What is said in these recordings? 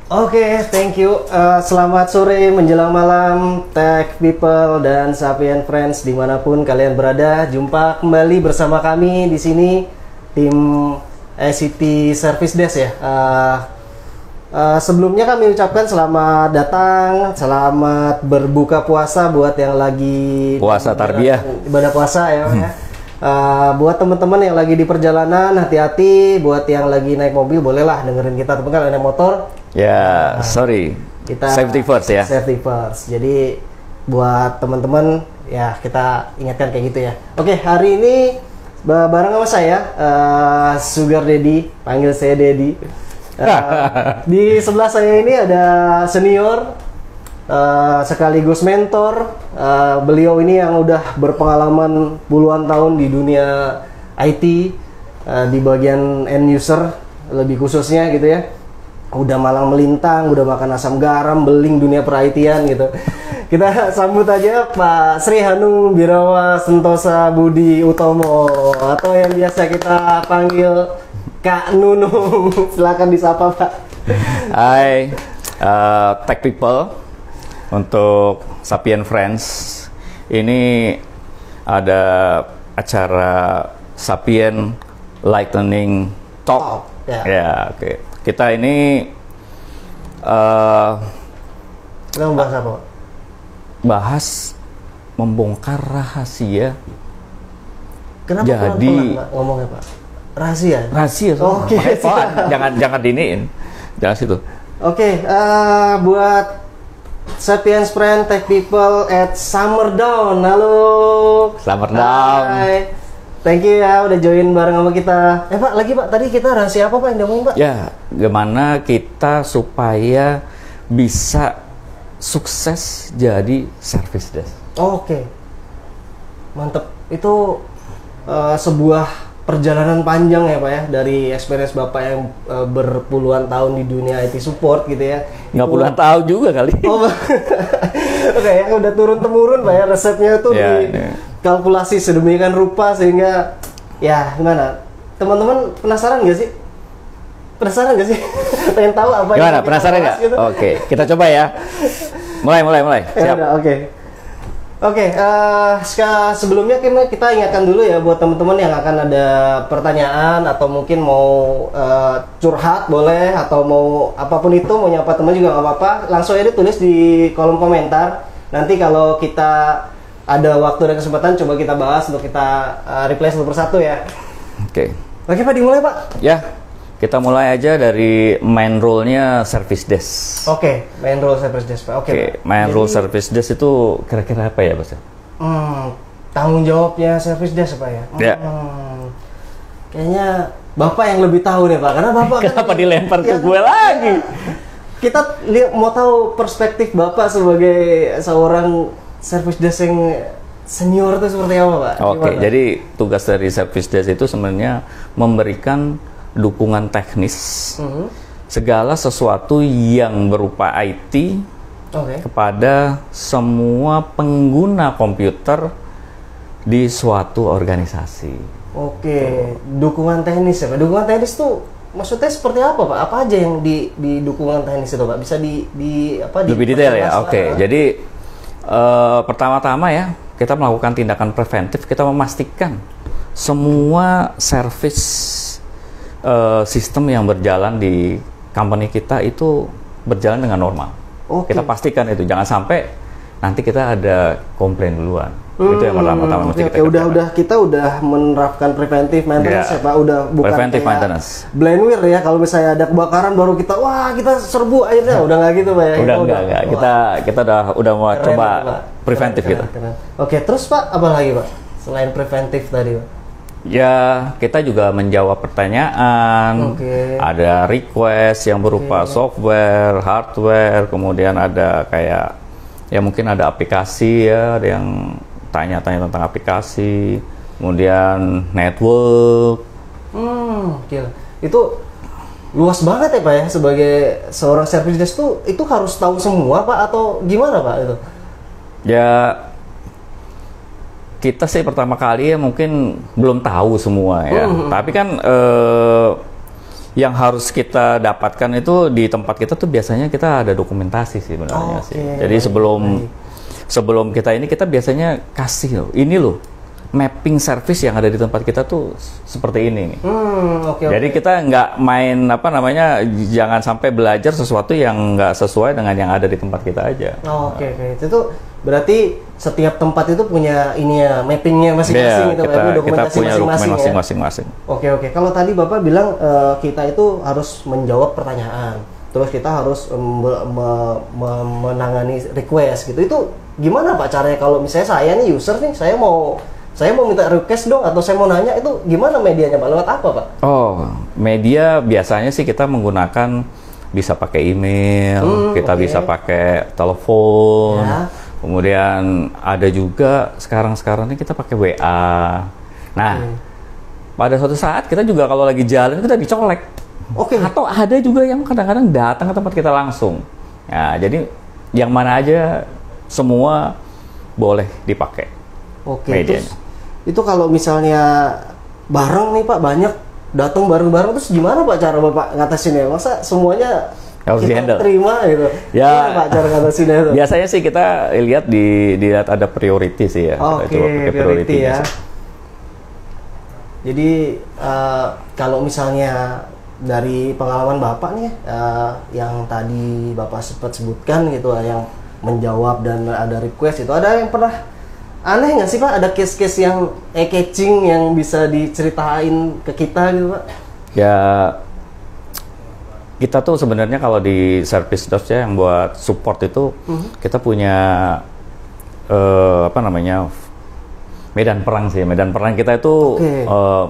Oke, thank you. Selamat sore menjelang malam, Tech People dan Sapien Friends dimanapun kalian berada. Jumpa kembali bersama kami di sini tim ICT Service Desk ya. Sebelumnya kami ucapkan selamat datang, selamat berbuka puasa buat yang lagi puasa tarbiyah, ibadah puasa ya. Buat teman-teman yang lagi di perjalanan, hati-hati. Buat yang lagi naik mobil, bolehlah dengerin kita. Tapi kalau naik motor, ya sorry, kita safety first ya. Safety first. Jadi buat teman-teman ya kita ingatkan kayak gitu ya. Oke, hari ini bareng sama saya Sugar Daddy, panggil saya Daddy. Di sebelah saya ini ada senior sekaligus mentor. Beliau ini yang udah berpengalaman puluhan tahun di dunia IT, di bagian end user lebih khususnya gitu ya. Udah malang melintang, udah makan asam garam, beling dunia per-IT-an gitu. Kita sambut aja Pak Sri Hanung Birawa Sentosa Budi Utomo, atau yang biasa kita panggil Kak Nunung. Silakan disapa Pak. Hai, Tech People. Untuk Sapien Friends, ini ada acara Sapien Lightning Talk. Ya, oke. Kita ini kita membahas apa? Bahas membongkar rahasia. Kenapa jadi pelan-pelan, Pak, ngomongnya Pak? Rahasia. Rahasia. Oke. Jangan diniin. Jangan situ. Oke, buat Sapiens Friend Tech People at Summerdown. Halo. Summerdown. Hai. Thank you ya udah join bareng sama kita. Pak, lagi Pak, tadi kita rahasia apa Pak yang diomongin Pak? Ya, gimana kita supaya bisa sukses jadi service desk. Oke. Mantep. Itu sebuah perjalanan panjang ya Pak ya, dari experience Bapak yang berpuluhan tahun di dunia IT support gitu ya. Nggak puluhan tahun juga kali. Oh, oke, yang udah turun-temurun Pak ya, resepnya itu dikalkulasi sedemikian rupa sehingga ya gimana? Teman-teman penasaran nggak sih? Penasaran nggak sih? Pengen tahu apa gimana? Yang penasaran nggak? Gitu? Oke, kita coba ya. Mulai. Siap. Ya, Oke, sebelumnya kita ingatkan dulu ya buat teman-teman yang akan ada pertanyaan atau mungkin mau curhat boleh, atau mau apapun itu, mau nyapa teman juga nggak apa-apa, langsung aja tulis di kolom komentar. Nanti kalau kita ada waktu dan kesempatan coba kita bahas untuk kita reply satu persatu ya. Oke. Oke Pak, dimulai Pak. Ya, kita mulai aja dari main role-nya service desk. Oke, main role service desk Pak. Oke, main role service desk itu kira-kira apa ya Mas? Tanggung jawabnya service desk Pak ya. Ya. Kayaknya Bapak yang lebih tahu nih Pak, karena Bapak kenapa dilempar ke gue lagi? Kita mau tahu perspektif Bapak sebagai seorang service desk yang senior itu seperti apa Pak? Oke, jadi tugas dari service desk itu sebenarnya memberikan dukungan teknis, segala sesuatu yang berupa IT kepada semua pengguna komputer di suatu organisasi. Oke, dukungan teknis ya Pak. Dukungan teknis tuh maksudnya seperti apa Pak? Apa aja yang di dukungan teknis itu Pak? Bisa lebih detail ya? Oke, jadi pertama-tama ya kita melakukan tindakan preventif. Kita memastikan semua service sistem yang berjalan di company kita itu berjalan dengan normal. Kita pastikan itu, jangan sampai nanti kita ada komplain duluan. Itu yang pertama-tama mesti kita udah menerapkan preventive maintenance ya Pak, udah bukan preventive maintenance. Blindware ya, kalau misalnya ada kebakaran baru kita serbu airnya, udah nggak gitu Pak ya. Enggak. Kita udah mau coba preventif gitu. Oke, terus Pak apa lagi Pak selain preventif tadi Pak? Ya, kita juga menjawab pertanyaan. Ada request yang berupa software, hardware, kemudian ada kayak ya mungkin ada aplikasi ya, ada yang tanya-tanya tentang aplikasi, kemudian network. Gila. Itu luas banget ya Pak ya, sebagai seorang service desk tuh itu harus tahu semua Pak atau gimana Pak itu? Ya, kita sih pertama kali ya mungkin belum tahu semua ya. Tapi kan yang harus kita dapatkan itu di tempat kita tuh biasanya kita ada dokumentasi sih sebenarnya sih. Jadi sebelum kita ini kita biasanya kasih loh, ini loh mapping service yang ada di tempat kita tuh seperti ini nih. Jadi kita nggak main apa namanya, jangan sampai belajar sesuatu yang nggak sesuai dengan yang ada di tempat kita aja. Oke. Itu tuh berarti setiap tempat itu punya ininya, mappingnya masing-masing gitu, kita punya dokumen masing-masing. Oke. Kalau tadi Bapak bilang kita itu harus menjawab pertanyaan, terus kita harus menangani request gitu. Itu gimana Pak caranya kalau misalnya saya nih user nih, saya mau minta request dong, atau saya mau nanya, itu gimana medianya Pak? Lewat apa Pak? Oh, media biasanya sih kita menggunakan bisa pakai email, kita bisa pakai telepon, kemudian ada juga sekarang ini kita pakai WA. Nah, pada suatu saat kita juga kalau lagi jalan kita dicolek. Atau ada juga yang kadang-kadang datang ke tempat kita langsung. Nah, jadi yang mana aja semua boleh dipakai. Medianya. Itu kalau misalnya bareng nih Pak, banyak datang bareng-bareng, terus gimana Pak cara Bapak ngatasinnya? Masa semuanya harus kita terima gitu? Ya, Pak cara ngatasinnya itu? Biasanya sih kita lihat dilihat ada priority sih ya. Oke, priority ya. Jadi kalau misalnya dari pengalaman Bapak nih, yang tadi Bapak sempat sebutkan gitu, yang menjawab dan ada request itu, ada yang pernah aneh nggak sih Pak? Ada case-case yang catching yang bisa diceritain ke kita gitu Pak? Ya, kita tuh sebenarnya kalau di service desk ya, yang buat support itu kita punya apa namanya, medan perang sih. Medan perang kita itu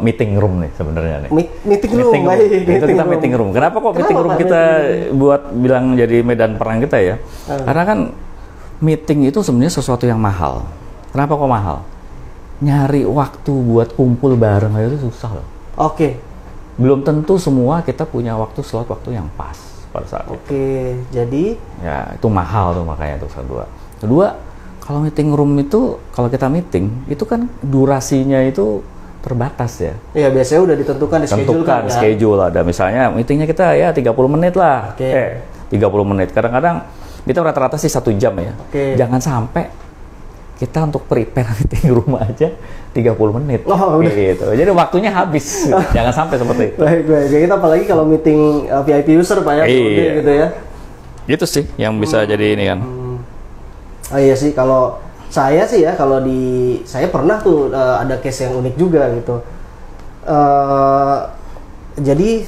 meeting room nih sebenarnya nih. Meeting room. Itu kita meeting room. Kenapa meeting room kita buat bilang jadi medan perang kita ya? Karena kan meeting itu sebenarnya sesuatu yang mahal. Kenapa kok mahal? Nyari waktu buat kumpul bareng aja itu susah loh. Belum tentu semua kita punya slot waktu yang pas pada saat itu. Jadi ya itu mahal tuh, makanya itu kedua, kalau meeting room itu, kalau kita meeting itu kan durasinya itu terbatas ya. Iya, biasanya udah ditentukan di schedule kan. Schedule ada, misalnya meetingnya kita ya 30 menit lah. 30 menit. Kadang-kadang kita rata-rata sih 1 jam ya. Jangan sampai kita untuk prepare meeting room aja 30 menit. Gitu. Jadi waktunya habis. Jangan sampai seperti itu. Baik. Kita apalagi kalau meeting VIP user Pak ya, gitu ya. Itu sih yang bisa jadi ini kan. Iya sih, kalau saya sih ya, saya pernah tuh ada case yang unik juga gitu. Jadi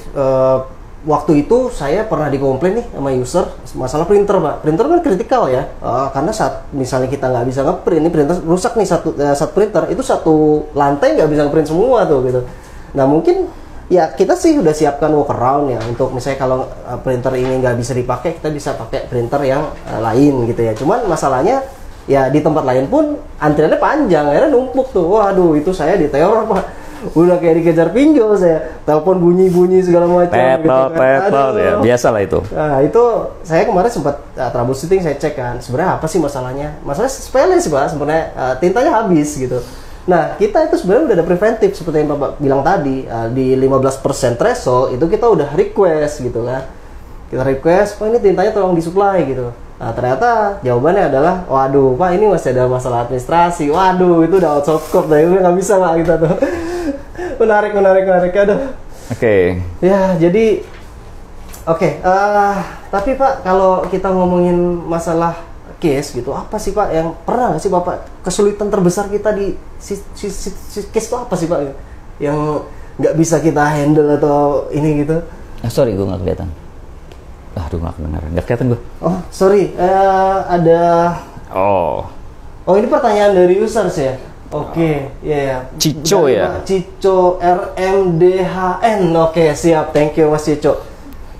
waktu itu saya pernah dikomplain nih sama user masalah printer Pak. Printer kan kritikal ya, karena saat misalnya kita nggak bisa ngeprint, ini printer rusak nih, satu printer itu satu lantai nggak bisa ngeprint semua tuh gitu. Nah mungkin ya kita sih udah siapkan workaround ya, untuk misalnya kalau printer ini nggak bisa dipakai, kita bisa pakai printer yang lain gitu ya. Cuman masalahnya ya di tempat lain pun antriannya panjang, akhirnya numpuk tuh. Waduh, itu saya diteror Pak. Udah kayak dikejar pinjol saya, telepon bunyi segala macam gitu kan. Ya biasa lah itu. Nah itu saya kemarin sempat troubleshooting, saya cek kan sebenarnya apa sih masalahnya. Masalahnya sepele sih Pak, sebenarnya tintanya habis gitu. Nah kita itu sebenarnya udah ada preventif seperti yang Bapak bilang tadi, di 15% threshold itu kita udah request gitu kan. Kita request, Pak ini tintanya tolong disuplai gitu. Nah ternyata jawabannya adalah, waduh Pak ini masih ada masalah administrasi. Waduh itu udah out of scope, nggak bisa Pak kita tuh. menarik aduh. Ya jadi tapi Pak kalau kita ngomongin masalah case gitu, apa sih Pak yang pernah nggak sih Bapak kesulitan terbesar kita di case itu apa sih Pak yang nggak bisa kita handle atau ini gitu? Sorry gue nggak kelihatan. Aduh nggak kelihatan gue. Sorry, ada. Ini pertanyaan dari users ya. Ya. Cico ya. Cico RMDHN. Siap. Thank you Mas Cico.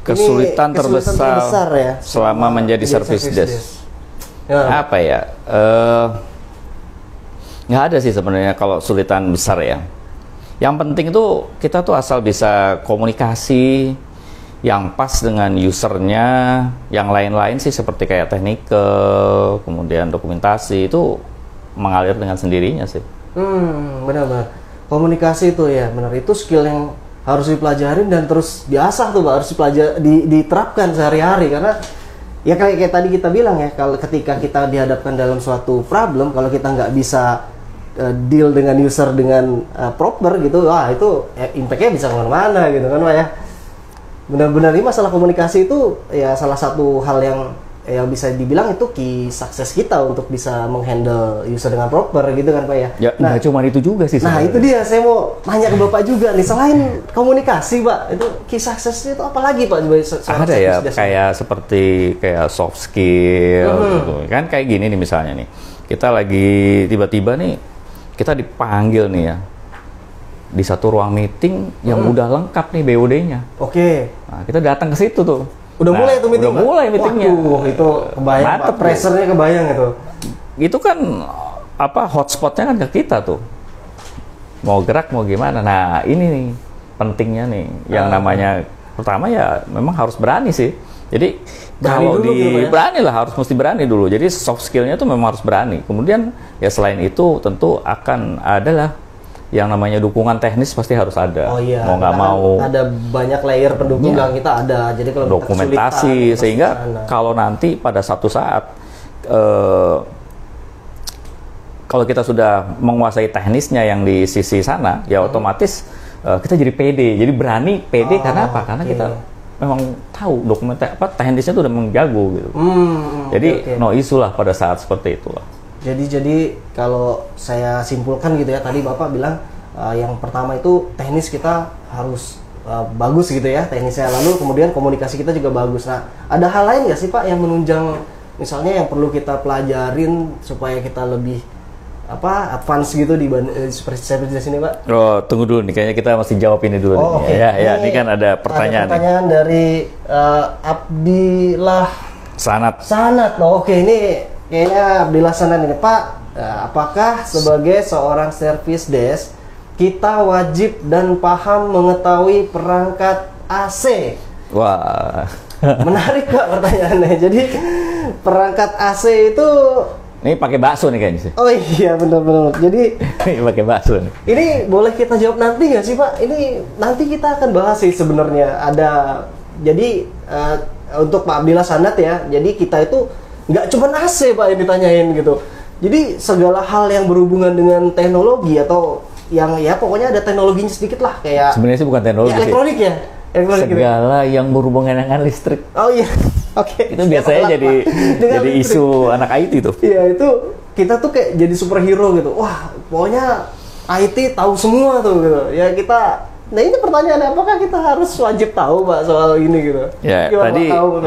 Kesulitan terbesar ya selama menjadi service desk. Apa ya? Nggak ada sih sebenarnya kalau kesulitan besar ya. Yang penting itu kita tuh asal bisa komunikasi yang pas dengan usernya. Yang lain-lain sih seperti kayak technical, kemudian dokumentasi itu mengalir dengan sendirinya sih. Benar-benar. Komunikasi itu ya, benar, itu skill yang harus dipelajarin dan terus diasah tuh Pak, harus diterapkan sehari-hari karena ya kayak tadi kita bilang ya, kalau ketika kita dihadapkan dalam suatu problem, kalau kita nggak bisa deal dengan user dengan proper gitu, wah itu impact-nya bisa kemana-mana gitu kan Pak ya. Benar-benar ini masalah komunikasi itu ya salah satu hal yang bisa dibilang itu key sukses kita untuk bisa menghandle user dengan proper gitu kan Pak ya. Ya nggak cuma itu juga sih. Nah itu dia, saya mau tanya ke Bapak juga nih, selain komunikasi Pak, itu key suksesnya itu apa lagi Pak? Ada ya, kayak seperti kayak soft skill gitu. Kan kayak gini nih misalnya nih, kita lagi tiba-tiba nih, kita dipanggil nih ya, di satu ruang meeting yang udah lengkap nih BOD-nya. Oke. Nah, kita datang ke situ tuh. Udah mulai itu meeting. Udah mulai meetingnya. Waduh, itu kebayang Pak, pressure-nya kebayang itu. Itu kan apa hotspotnya kan ke kita tuh. Mau gerak mau gimana. Nah, ini nih pentingnya nih yang namanya pertama ya memang harus berani sih. Jadi kalau berani lah, harus mesti berani dulu. Jadi soft skill-nya tuh memang harus berani. Kemudian ya selain itu tentu akan adalah yang namanya dukungan teknis pasti harus ada. Oh iya. Mau nggak mau. Ada banyak layer pendukung yang kita ada. Jadi kalau dokumentasi sehingga kalau nanti pada satu saat kalau kita sudah menguasai teknisnya yang di sisi sana, ya otomatis kita jadi pede. Jadi berani pede karena apa? Karena kita memang tahu dokumentasi teknisnya itu udah menjago gitu. Jadi no issue lah pada saat seperti itulah. Jadi kalau saya simpulkan gitu ya, tadi Bapak bilang yang pertama itu teknis kita harus bagus gitu ya teknisnya, lalu kemudian komunikasi kita juga bagus. Nah, ada hal lain nggak sih Pak yang menunjang, misalnya yang perlu kita pelajarin supaya kita lebih advance gitu seperti saya di sini Pak? Oh, tunggu dulu nih, kayaknya kita masih jawab ini dulu. Oh, nih. Ya, ini kan ada pertanyaan. Ada pertanyaan nih dari Abdillah Sanat. Oh, oke, ini kayaknya Abdillah Sanat ini Pak. Apakah sebagai seorang service desk kita wajib dan paham mengetahui perangkat AC? Wah, menarik Pak pertanyaannya. Jadi perangkat AC itu ini pakai bakso nih kayaknya sih. Oh iya, benar-benar. Jadi pakai bakso nih. Ini boleh kita jawab nanti nggak sih Pak? Ini nanti kita akan bahas sih sebenarnya. Jadi untuk Pak Abdillah Sanat ya. Jadi kita itu nggak cuma AC Pak yang ditanyain gitu. Jadi segala hal yang berhubungan dengan teknologi atau yang ya pokoknya ada teknologinya sedikit lah, kayak sebenarnya sih bukan teknologi, elektronik ya. Segala gitu. Yang berhubungan dengan listrik. Oh iya. Oke. Itu biasanya jadi isu anak IT tuh. Iya, itu kita tuh kayak jadi superhero gitu. Wah, pokoknya IT tahu semua tuh gitu. Ya kita, nah ini pertanyaannya, apakah kita harus wajib tahu Pak soal ini gitu? Ya, gimana tadi tahu,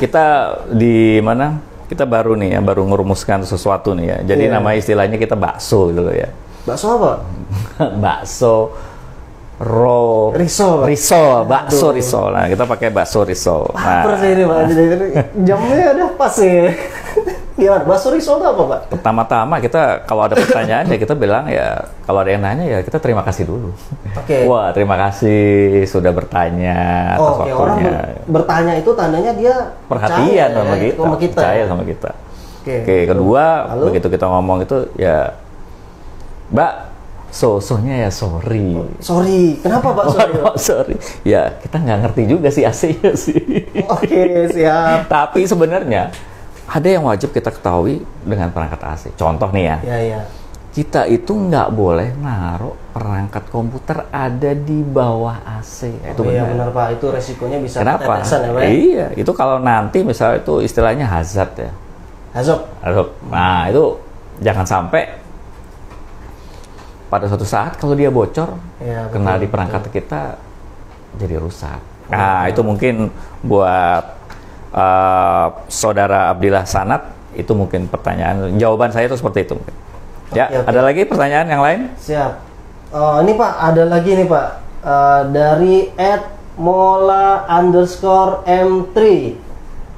kita di mana? Kita baru nih ya, baru merumuskan sesuatu nih ya. Jadi nama istilahnya kita bakso gitu loh ya. Bakso apa? Bakso bakso risol. Nah, kita pakai bakso risol. Lapar sih ini Pak. Jamnya udah pas ya. Gimana? Bakso risol itu apa Pak? Pertama-tama kita kalau ada pertanyaan ya kita bilang ya, kalau ada yang nanya ya kita terima kasih dulu. Oke. Wah, terima kasih sudah bertanya atas waktunya. Orang bertanya itu tandanya dia perhatian sama kita, percaya sama kita. Oke, kedua begitu kita ngomong itu ya, Mbak, sosonya ya sorry. Sorry, kenapa Pak sorry? Ya kita nggak ngerti juga sih AC-nya sih. Oke, siap. Tapi sebenarnya ada yang wajib kita ketahui dengan perangkat AC. Contoh nih ya. Iya. Kita itu nggak boleh naruh perangkat komputer ada di bawah AC. Itu iya benar Pak, itu resikonya bisa kenapa? Ketetesan ya Pak? Iya, itu kalau nanti misalnya itu istilahnya hazard ya. Hazard. Nah itu jangan sampai pada suatu saat kalau dia bocor, kena di perangkat kita jadi rusak. Nah itu mungkin buat saudara Abdillah Sanat, itu mungkin pertanyaan, jawaban saya itu seperti itu. Ya, ada lagi pertanyaan yang lain? Siap. Ini Pak, ada lagi nih Pak, dari @mola_m3.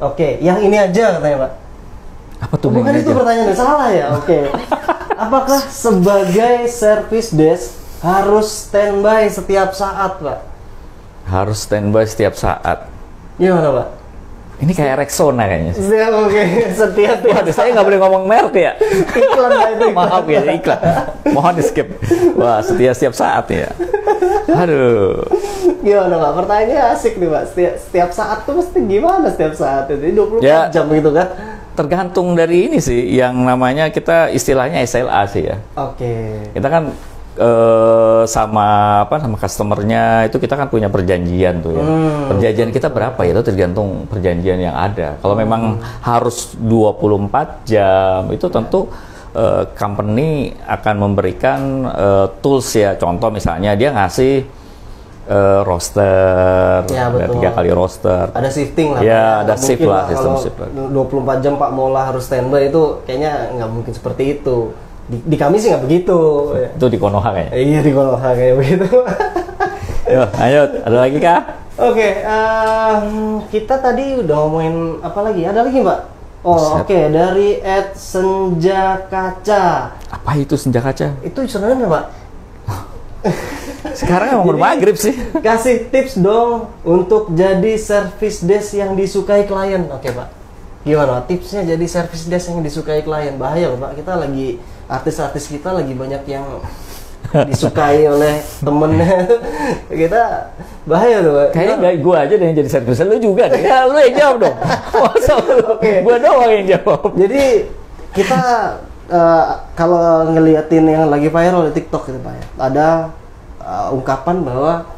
Oke, yang ini aja katanya Pak. Apa tuh? Bukan itu pertanyaannya, salah ya? Oke. Apakah sebagai service desk harus standby setiap saat Pak? Harus standby setiap saat. Gimana Pak? Ini kayak Rexona kayaknya. Siap, oke. Setiap. Waduh, saya nggak boleh ngomong merek ya. Iklan Pak itu. Maaf ya, iklan. Mohon di skip. Wah, setiap saat ya. Aduh. Gimana Pak? Pertanyaannya asik nih Pak. Setiap saat tuh mesti gimana setiap saat itu? 24 Ya, jam gitu kan? tergantung dari ini sih, yang namanya kita istilahnya SLA sih ya. Oke. Kita kan sama customernya itu kita kan punya perjanjian tuh ya. Perjanjian kita berapa ya, itu tergantung perjanjian yang ada. Kalau memang harus 24 jam itu tentu company akan memberikan tools ya. Contoh misalnya dia ngasih roster, Ya, ada 3 kali roster. Ada shifting lah. Ya, ada Nggak shift mungkin lah, Pak, sistem kalau shift lah. 24 jam Pak Mola harus standby itu kayaknya nggak mungkin seperti itu. Di kami sih nggak begitu. Itu di Konoha kayaknya. Iya di Konoha kayak begitu. Yuk, lanjut. Ada lagi kah? Oke, kita tadi udah ngomongin apa lagi? Ada lagi Mbak? Oh oke, dari Senja Kaca. Apa itu Senja Kaca? Itu sebenarnya Mbak? Sekarang emang Jadi, maghrib sih. Kasih tips dong untuk jadi service desk yang disukai klien. Oke Pak, gimana tipsnya jadi service desk yang disukai klien? Bahaya loh Pak, kita lagi, artis-artis kita lagi banyak yang disukai oleh temennya. Kita bahaya tuh Pak. Kayaknya nggak gue aja deh yang jadi service, lu juga deh. Ya, lu yang jawab dong. Masa lu? Gue doang yang jawab. Jadi kita kalau ngeliatin yang lagi viral di TikTok gitu Pak ya, ada ungkapan bahwa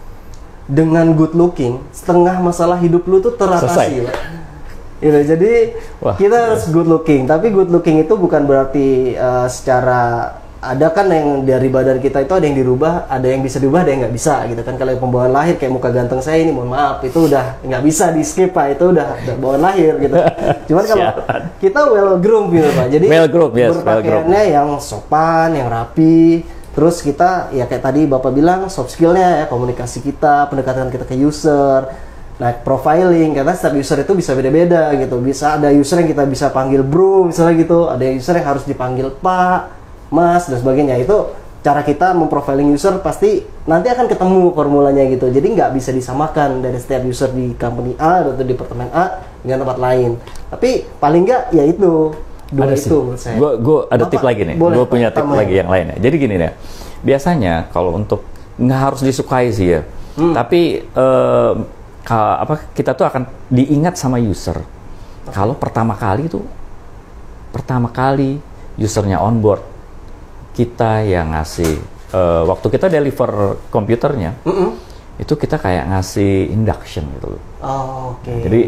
dengan good looking setengah masalah hidup lu tuh teratasi Pak. Gitu. Jadi kita harus good looking, tapi good looking itu bukan berarti secara ada kan yang dari badan kita itu ada yang dirubah, ada yang bisa dirubah, ada yang nggak bisa gitu kan. Kalau pembawaan lahir kayak muka ganteng saya ini, mohon maaf itu udah nggak bisa di skip Pak, itu udah bawaan lahir gitu. Cuman kalau kita well groomed gitu Pak, jadi well groomed, yes, berpakaiannya yang sopan, yang rapi. Terus kita ya kayak tadi Bapak bilang soft skillnya ya, komunikasi kita, pendekatan kita ke user. Nah, profiling, karena setiap user itu bisa beda-beda gitu. Bisa ada user yang kita bisa panggil bro misalnya gitu, ada user yang harus dipanggil Pak, Mas, dan sebagainya. Itu cara kita memprofiling user pasti nanti akan ketemu formulanya gitu. Jadi nggak bisa disamakan dari setiap user di company A atau di departemen A dengan tempat lain. Tapi paling nggak ya itu dua ada itu menurut saya. Gue ada tip lagi nih. Gue punya tip lagi yang lainnya. Jadi gini nih, biasanya kalau untuk nggak harus disukai sih ya, tapi kita tuh akan diingat sama user. Kalau pertama kali usernya on board, kita yang ngasih waktu kita deliver komputernya, itu kita kayak ngasih induction gitu loh. Oke. Jadi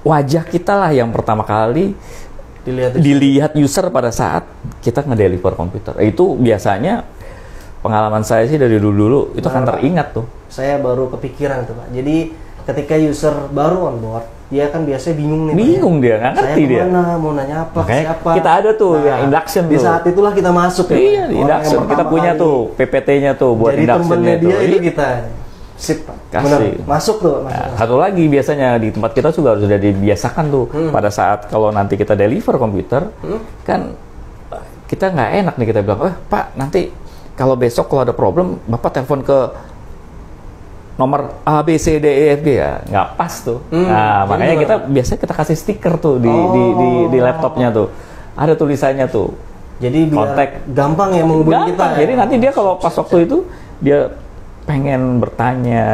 wajah kita lah yang pertama kali dilihat user pada saat kita ngedeliver komputer. Itu biasanya pengalaman saya sih dari dulu itu kan teringat tuh. Saya baru kepikiran tuh Pak. Jadi ketika user baru on board, dia kan biasanya bingung nih. Bingung dia, nggak ngerti dia. Saya kemana, mau nanya apa, makanya siapa. kita ada tuh yang induction di tuh. saat itulah kita masuk ya. Iya, di induction. Kita punya tuh PPT-nya tuh buat induction-nya tuh. Jadi temennya dia itu kita. Sip, kasih. Benar. Masuk tuh. Nah, satu lagi biasanya di tempat kita juga harus sudah dibiasakan tuh pada saat kalau nanti kita deliver komputer, kan kita nggak enak nih kita bilang, Pak nanti kalau besok kalau ada problem, Bapak telepon ke nomor A, B, C, D, E, F, G ya, nggak pas tuh. Nah makanya kita biasanya kita kasih stiker tuh di laptopnya tuh, ada tulisannya tuh. Jadi biar kontak gampang ya menghubungi kita. Jadi nanti dia kalau pas waktu itu dia pengen bertanya,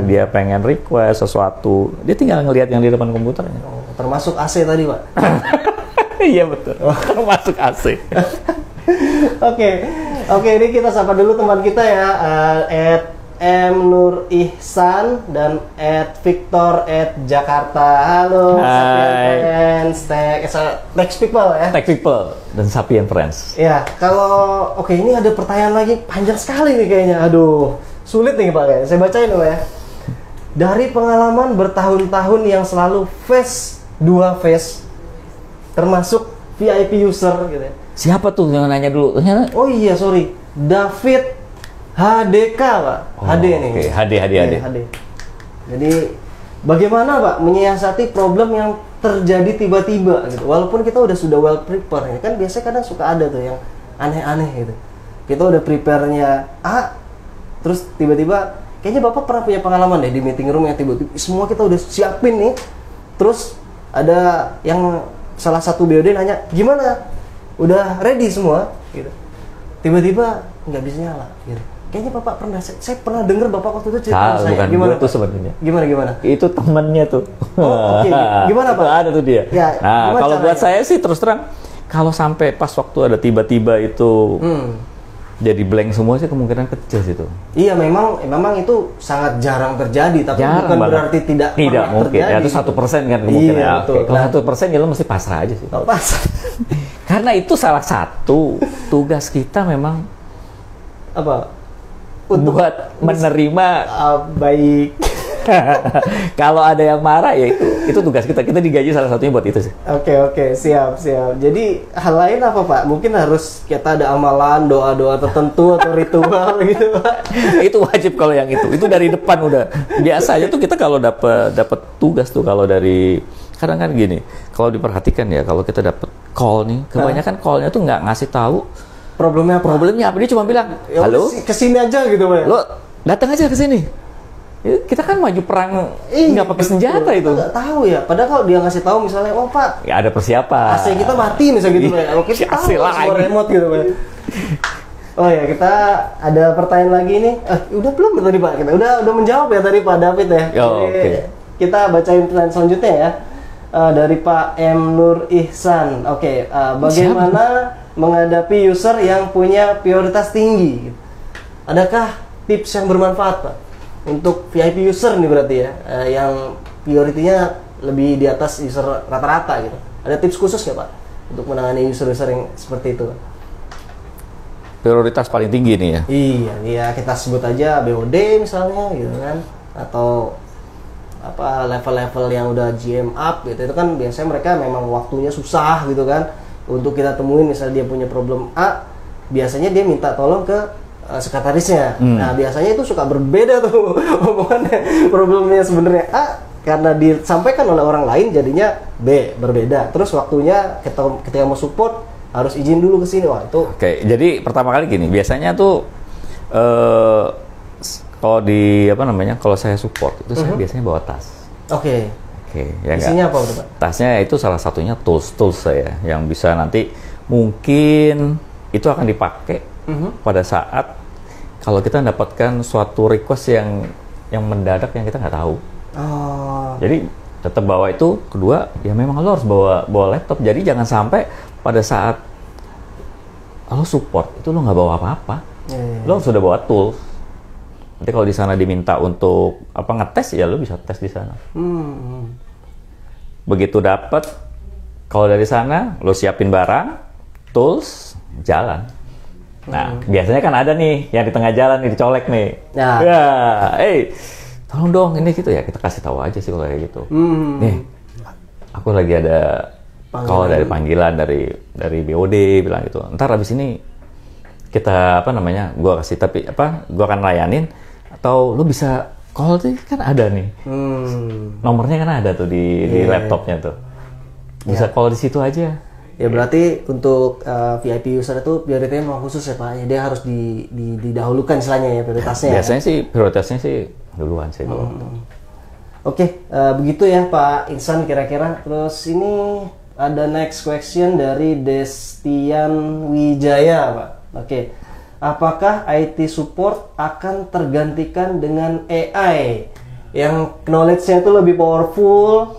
dia pengen request sesuatu, dia tinggal ngelihat yang di depan komputernya. Termasuk AC tadi Pak. Iya betul. Termasuk AC. Oke, ini kita sapa dulu teman kita ya, @M Nur Ihsan dan @Victor@Jakarta. Halo, Sapien Friends, Tech People ya. Tech People dan Sapien Friends. Ya, kalau ini ada pertanyaan lagi panjang sekali nih kayaknya. Aduh, sulit nih Pak. Saya bacain dulu ya. Dari pengalaman bertahun-tahun yang selalu dua face, termasuk VIP user gitu ya. Siapa tuh yang nanya dulu? Oh iya, sorry. David HDK, Pak. HD nih. Oke, HD. Jadi bagaimana Pak menyiasati problem yang terjadi tiba-tiba gitu. Walaupun kita sudah well prepare, kan biasanya kadang suka ada tuh yang aneh-aneh gitu. Kita udah prepare-nya A, terus tiba-tiba kayaknya Bapak pernah punya pengalaman deh di meeting room yang tiba-tiba semua kita udah siapin nih. Terus ada yang salah satu BOD nanya, "Gimana? Udah ready semua?" gitu. Tiba-tiba nggak bisa nyala gitu. Kayaknya Bapak pernah, saya pernah dengar Bapak waktu itu cerita Ah, sama saya. bukan Gimana gua tuh Pak? sebenarnya. Gimana? Itu temennya tuh. Oh, oke. Gimana Pak? Itu ada tuh dia. Ya, Nah, gimana kalau buat caranya? saya sih terus terang, kalau sampai pas waktu ada tiba-tiba itu jadi blank semua sih kemungkinan kecil sih itu. Iya, memang itu sangat jarang terjadi, tapi Jarang bukan banget. berarti tidak Tidak pernah mungkin. terjadi. Ya, itu 1% kan kemungkinan. Iya, Ya, betul. oke. Kalau Nah, 1% ya lo mesti pasrah aja sih. oh, pas. Karena itu salah satu tugas kita memang Apa? buat menerima. Baik. Kalau ada yang marah ya itu tugas kita. Kita digaji salah satunya buat itu sih. Oke, siap. Jadi hal lain apa Pak? Mungkin harus kita ada amalan, doa-doa tertentu atau ritual gitu Pak. Itu wajib kalau yang itu. Itu dari depan udah. Biasanya tuh kita kalau dapat tugas tuh kalau dari kadang kan gini, kalau diperhatikan ya, kalau kita dapat call nih, kebanyakan callnya tuh nggak ngasih tahu Problemnya apa? Dia cuma bilang, Ya, halo, kesini aja gitu Pak. lo datang aja ke sini. Ya, kita kan maju perang nggak pakai senjata Kita itu. nggak tahu ya. Padahal kalau dia ngasih tahu misalnya, oh Pak, Ya ada persiapan. AC kita mati misalnya gitu Pak. Kalau kita AC tahu lagi. semua remote gitu Pak. Oh ya, kita ada pertanyaan lagi nih. Udah belum tadi Pak? Kita udah menjawab ya tadi Pak David ya. Oh, Jadi, oke. Kita bacain pertanyaan selanjutnya ya. Dari Pak M. Nur Ihsan. Oke, bagaimana menghadapi user yang punya prioritas tinggi? Adakah tips yang bermanfaat Pak untuk VIP user nih berarti ya, yang prioritinya lebih di atas user rata-rata gitu? Ada tips khusus nggak Pak untuk menangani user-user yang seperti itu? Prioritas paling tinggi nih ya. Iya, kita sebut aja BOD misalnya gitu kan, atau apa level-level yang udah GM up gitu. Itu kan biasanya mereka memang waktunya susah gitu kan untuk kita temuin. Misalnya dia punya problem A, biasanya dia minta tolong ke sekretarisnya. Nah, biasanya itu suka berbeda tuh omongannya. Problemnya sebenarnya A, karena disampaikan oleh orang lain jadinya B, berbeda. Terus waktunya ketika mau support harus izin dulu ke sini. Wah, itu Oke, jadi pertama kali gini, biasanya tuh kalau kalau saya support itu saya biasanya bawa tas. oke. Oke, ya nggak? Isinya apa udah Pak? Tasnya itu salah satunya tools saya yang bisa nanti mungkin itu akan dipakai pada saat kalau kita mendapatkan suatu request yang mendadak yang kita nggak tahu. Oh, Jadi tetap bawa itu. Kedua, ya memang lo harus bawa laptop. Jadi jangan sampai pada saat lo support itu lo nggak bawa apa-apa. Lo sudah bawa tools. Nanti kalau di sana diminta untuk ngetes, ya lo bisa tes di sana. Begitu dapat, kalau dari sana lo siapin barang, tools, jalan. Nah, biasanya kan ada nih yang di tengah jalan nih dicolek nih. Nah. Ya, tolong dong ini gitu ya, kita kasih tahu aja sih kalau kayak gitu. Nih, aku lagi ada call dari panggilan dari BOD bilang gitu. Ntar abis ini kita gua kasih gua akan layanin atau lu bisa call tuh kan ada nih. Nomornya kan ada tuh di laptopnya tuh. Bisa call di situ aja. Ya berarti untuk VIP user itu prioritasnya memang khusus ya Pak. Dia harus didahulukan istilahnya ya prioritasnya. Biasanya sih prioritasnya sih duluan sih kalau. Oke, begitu ya Pak Insan kira-kira. Terus ini ada next question dari Destian Wijaya Pak. Oke. Apakah IT support akan tergantikan dengan AI yang knowledge-nya itu lebih powerful,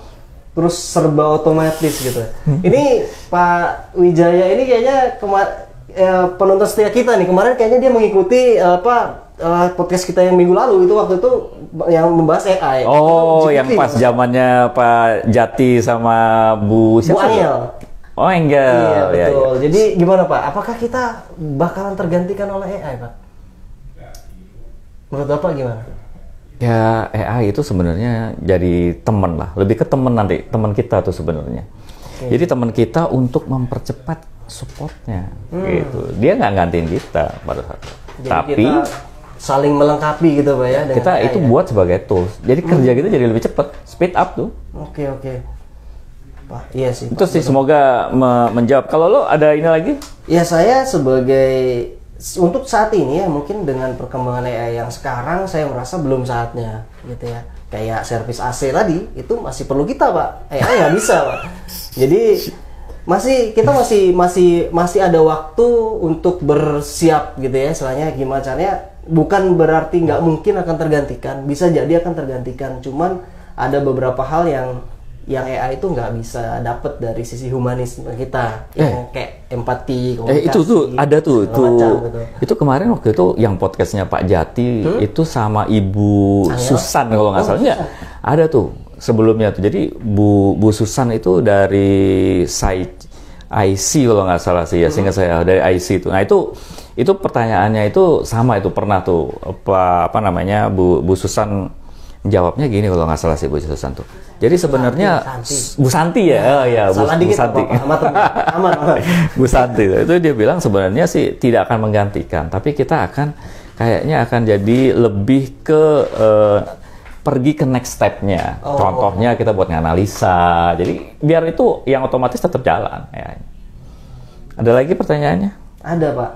terus serba otomatis gitu? Ini Pak Wijaya ini kayaknya penonton setia kita nih, kemarin kayaknya dia mengikuti podcast kita yang minggu lalu itu, waktu itu yang membahas AI. Oh, GPT, yang pas zamannya Pak Jati sama Bu siapa? Bu Angel. Oh, Angel. Iya, Ya, betul. ya. Jadi gimana Pak? Apakah kita bakalan tergantikan oleh AI Pak? Menurut Bapak gimana? Ya, AI itu sebenarnya jadi teman lah, lebih ke teman nanti, teman kita tuh sebenarnya. Jadi teman kita untuk mempercepat supportnya, gitu. Dia nggak gantiin kita pada saat itu. Jadi Tapi kita saling melengkapi gitu Pak ya. dengan kita AI itu ya? buat sebagai tools. Jadi kerja kita jadi lebih cepat, speed up tuh. Oke. Pak, iya sih. Itu sih semoga menjawab. Kalau lo ada ini lagi? Ya saya untuk saat ini ya mungkin dengan perkembangan AI yang sekarang saya merasa belum saatnya gitu ya. Kayak servis AC tadi itu masih perlu kita Pak. AI nggak bisa Pak. Jadi kita masih ada waktu untuk bersiap gitu ya. Istilahnya gimana caranya bukan berarti nggak mungkin akan tergantikan, bisa jadi akan tergantikan. Cuman ada beberapa hal yang AI itu nggak bisa dapat dari sisi humanisme kita, yang kayak empati, komunikasi. Itu tuh ada tuh gitu. Itu kemarin waktu itu yang podcastnya Pak Jati itu sama Ibu Susan kalau nggak salah. Ya, ada tuh sebelumnya tuh. Jadi Bu Susan itu dari site IC kalau nggak salah sih ya, sehingga saya dari IC itu. Nah itu pertanyaannya itu sama, itu pernah tuh apa namanya Bu Susan jawabnya gini kalau nggak salah sih Bu Susan tuh. Jadi sebenarnya Bu Santi ya, Bu Santi. Aman. Bu Santi itu dia bilang sebenarnya sih tidak akan menggantikan, tapi kita kayaknya akan jadi lebih ke pergi ke next step-nya. Contohnya kita buat nganalisa. Jadi biar itu yang otomatis tetap jalan. Ya. Ada lagi pertanyaannya? Ada Pak.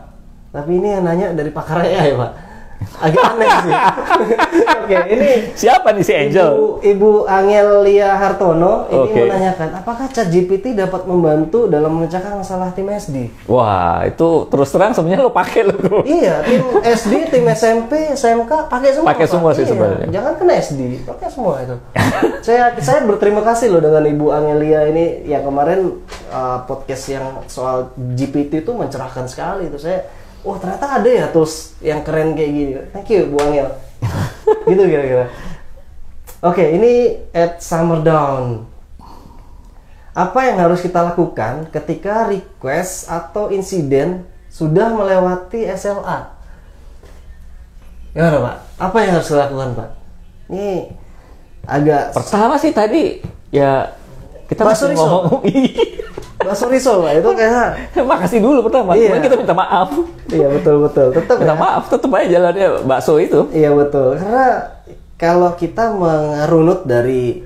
Tapi ini yang nanya dari pakar AI Pak. Agak aneh sih. Oke, ini siapa nih si Angel? Ibu Angelia Hartono ini menanyakan, apakah ChatGPT dapat membantu dalam memecahkan masalah tim SD? Wah, itu terus terang sebenarnya lo pakai lo. Iya, tim SD, tim SMP, SMK pakai semua. Pakai semua sih sebenarnya. Jangan kan SD, pakai semua itu. saya berterima kasih loh dengan Ibu Angelia ini yang kemarin podcast yang soal GPT itu mencerahkan sekali itu. Wah ternyata ada ya tools yang keren kayak gini. Thank you Bu Angel. Gitu kira-kira. Oke, ini at Summerdown. Apa yang harus kita lakukan ketika request atau insiden sudah melewati SLA? Gimana Pak? Apa yang harus dilakukan Pak? Ini agak... Pertama sih tadi ya kita masih ngomong Bakso risol Pak, itu kayak makasih dulu pertama, kemudian kita minta maaf. Iya betul, tetap minta maaf, tetap aja jalannya bakso itu. Iya betul, karena kalau kita merunut dari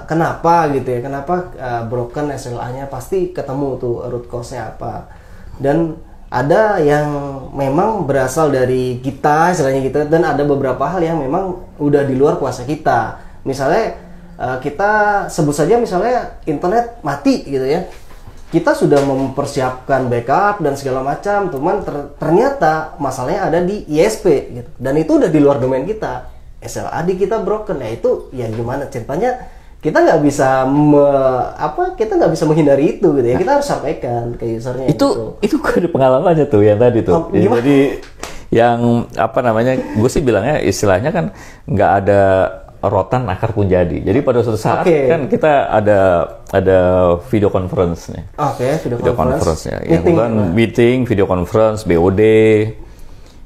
kenapa gitu ya, kenapa broken SLA-nya, pasti ketemu tuh root cause-nya apa. Dan ada yang memang berasal dari kita, istilahnya gitu, dan ada beberapa hal yang memang udah di luar kuasa kita. Misalnya kita sebut saja misalnya internet mati gitu ya. Kita sudah mempersiapkan backup dan segala macam, cuman ternyata masalahnya ada di ISP gitu. Dan itu udah di luar domain kita. SLA di kita broken, ya itu ya gimana ceritanya, kita nggak bisa kita nggak bisa menghindari itu gitu ya. Kita harus sampaikan ke usernya. Itu gue ada pengalamannya tuh yang tadi tuh. Jadi yang apa namanya, gue sih bilangnya istilahnya kan nggak ada rotan akar pun jadi. Jadi pada suatu saat kan kita ada video conference nih. Video conference-nya. Yang bukan meeting, video conference, BOD.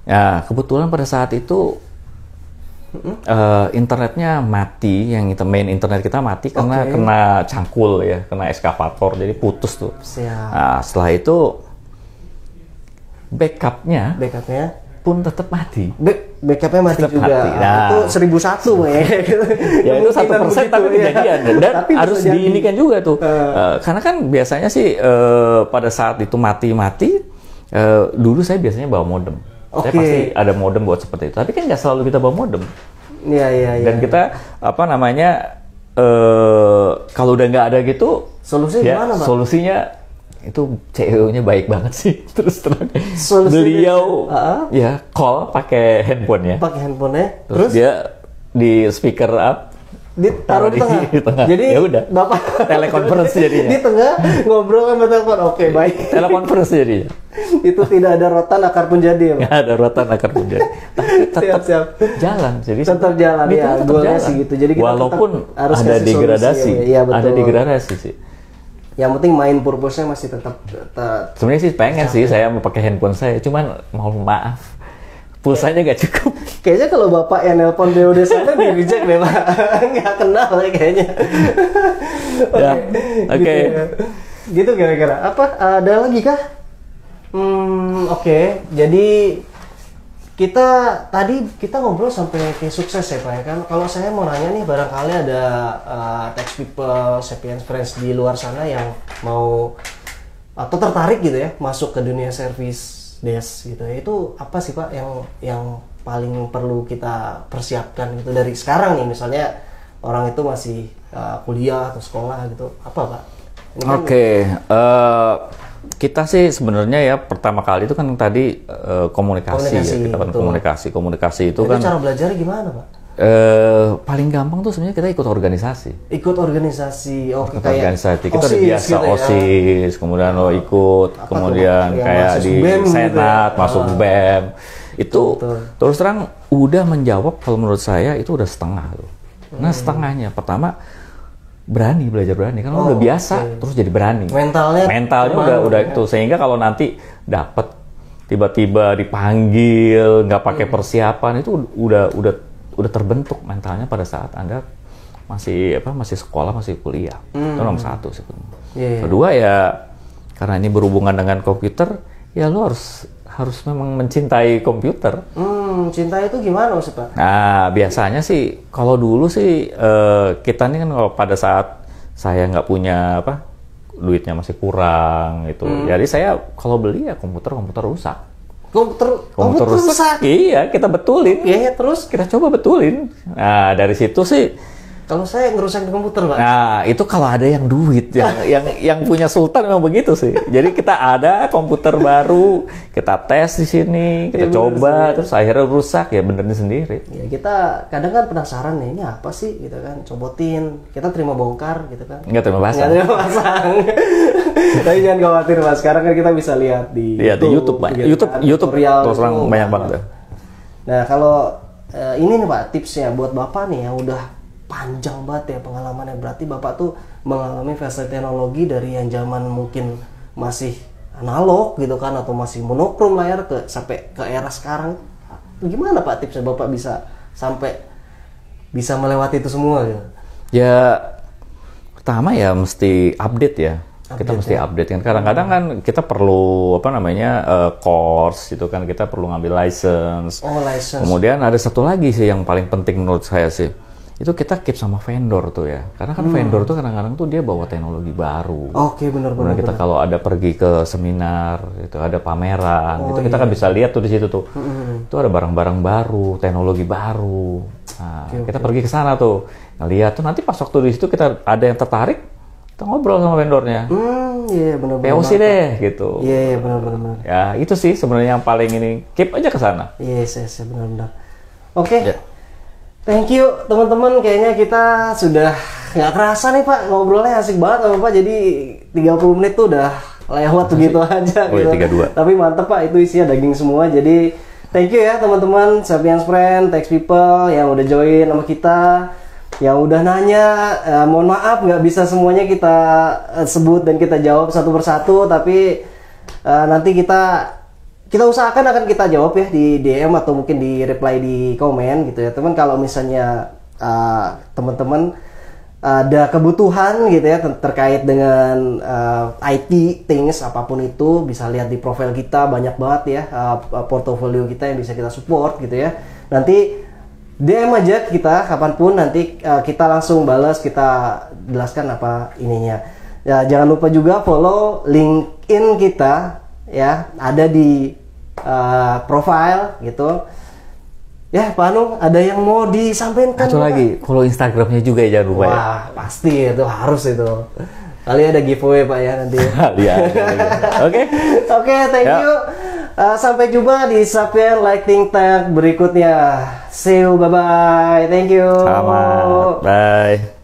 Nah, kebetulan pada saat itu internetnya mati, yang main internet kita mati karena kena cangkul ya, kena eskavator, jadi putus tuh. Nah, setelah itu backupnya pun tetap mati. Backupnya mati tetap juga. Nah, itu 1001 ya. Ya itu 1% tapi kejadian. Dan tapi harus diinikan juga tuh. Karena kan biasanya sih pada saat itu mati, dulu saya biasanya bawa modem. Saya pasti ada modem buat seperti itu. Tapi kan nggak selalu kita bawa modem. Iya. Dan kita apa namanya kalau udah nggak ada gitu, gimana, Pak? Solusinya itu CEO-nya baik banget sih, terus terang. Beliau ya call pakai handphonenya. Terus dia di speaker up, ditaruh di tengah. Jadi ya udah. Bapak telekonferensi jadinya. Di tengah ngobrol sama telepon. Oke, baik. Telekonferensi jadinya. Itu tidak ada rotan akar pun jadi ya, Pak? Nggak ada rotan akar pun jadi. Tapi tetap jalan. Jadi tetap jalan ya. Goalnya sih gitu. Jadi kita walaupun harus ada degradasi. Ya, betul. Ada degradasi sih. Yang penting main purpose-nya masih tetap. Sebenarnya sih pengen sih saya mau pakai handphone saya, cuman mohon maaf pulsanya nggak cukup. Kayaknya kalau bapak yang nelpon BOD sana di reject deh Pak. Nggak kenal ya kayaknya. Oke. Gitu kira-kira. Apa ada lagi kah? Oke. Jadi kita ngobrol sampai ke sukses ya Pak ya kan. Kalau saya mau nanya nih, barangkali ada tech people, Sapiens Friends di luar sana yang mau atau tertarik gitu ya masuk ke dunia service desk gitu ya. Itu apa sih Pak yang paling perlu kita persiapkan gitu dari sekarang nih, misalnya orang itu masih kuliah atau sekolah gitu, apa Pak? kita sih sebenarnya ya pertama kali itu kan tadi komunikasi ya, kita kan komunikasi itu kan cara belajarnya gimana Pak? Paling gampang tuh sebenarnya kita ikut organisasi. Ikut organisasi, ikut organisasi. Kita udah biasa gitu ya? OSIS, kemudian lo ikut, kemudian kayak di BEM Senat, gitu ya? masuk BEM. Itu terus terang udah menjawab kalau menurut saya itu udah setengah tuh. Nah setengahnya pertama belajar berani kan udah biasa terus jadi berani. Mentalnya udah itu sehingga kalau nanti dapat tiba-tiba dipanggil nggak pakai persiapan itu udah terbentuk mentalnya pada saat Anda masih sekolah, masih kuliah. Itu nomor satu sebenarnya. Kedua ya karena ini berhubungan dengan komputer ya lo harus memang mencintai komputer. Cinta itu gimana maksud Pak? Nah, biasanya sih kalau dulu sih kita nih kan kalau pada saat saya nggak punya duitnya masih kurang gitu. Jadi saya kalau beli ya komputer rusak. Komputer rusak. Iya, kita betulin. Iya, terus kita coba betulin. Nah, dari situ sih kalau saya ngerusak di komputer, Pak. Nah, itu kalau ada yang duit, yang punya Sultan memang begitu sih. Jadi kita ada komputer baru, kita tes di sini, kita coba, terus akhirnya rusak, ya benerin sendiri. Ya kita kadang kan penasaran nih, ini apa sih, gitu kan, cobotin, kita terima bongkar, gitu kan. Nggak terima pasang. Tapi jangan khawatir, Mas. Sekarang kan kita bisa lihat di YouTube, Pak. YouTube terus terang banyak banget. Nah, kalau ini nih Pak, tipsnya buat Bapak nih yang udah panjang banget ya pengalamannya, berarti Bapak tuh mengalami fase teknologi dari yang zaman mungkin masih analog gitu kan atau masih monokrom layar sampai ke era sekarang. Gimana Pak tipsnya Bapak bisa sampai bisa melewati itu semua gitu? Ya pertama ya mesti update ya. Kita mesti update kan. Kadang-kadang kan kita perlu course gitu kan, kita perlu ngambil license. License. Kemudian ada satu lagi sih yang paling penting menurut saya sih. Itu kita keep sama vendor tuh ya, karena kan vendor tuh kadang-kadang tuh dia bawa teknologi baru. Oke, benar. Kita kalau ada pergi ke seminar, itu ada pameran, itu kita kan bisa lihat tuh di situ tuh, itu ada barang-barang baru, teknologi baru. Nah, kita pergi ke sana tuh, ngeliat tuh nanti pas waktu di situ kita ada yang tertarik, kita ngobrol sama vendornya. Iya benar. POC deh gitu. Iya benar. Ya itu sih sebenarnya yang paling ini, keep aja ke sana. Iya benar. Oke. Yeah. Thank you teman-teman, kayaknya kita sudah nggak kerasa nih Pak, ngobrolnya asik banget sama Pak, jadi 30 menit tuh udah lewat begitu aja gitu. 32. Tapi mantep Pak, itu isinya daging semua, jadi thank you ya teman-teman, Sapiens Friend, Tech People yang udah join sama kita, yang udah nanya, mohon maaf nggak bisa semuanya kita sebut dan kita jawab satu persatu, tapi nanti kita usahakan akan kita jawab ya di DM atau mungkin di reply di komen gitu ya teman. Kalau misalnya teman-teman ada kebutuhan gitu ya terkait dengan IT things apapun itu, bisa lihat di profil kita, banyak banget ya portofolio kita yang bisa kita support gitu ya. Nanti DM aja kita kapanpun, nanti kita langsung balas, kita jelaskan apa ininya ya. Jangan lupa juga follow LinkedIn kita ya, ada di profile gitu ya. Pak Anung, ada yang mau disampaikan? Satu lagi, follow Instagramnya juga ya, jangan lupa. Wah, pasti itu harus itu. Kali ada giveaway Pak ya nanti. Oke, thank you. Sampai jumpa di Sapiens Lighting Tech berikutnya. See you, bye bye. Thank you. Selamat, bye.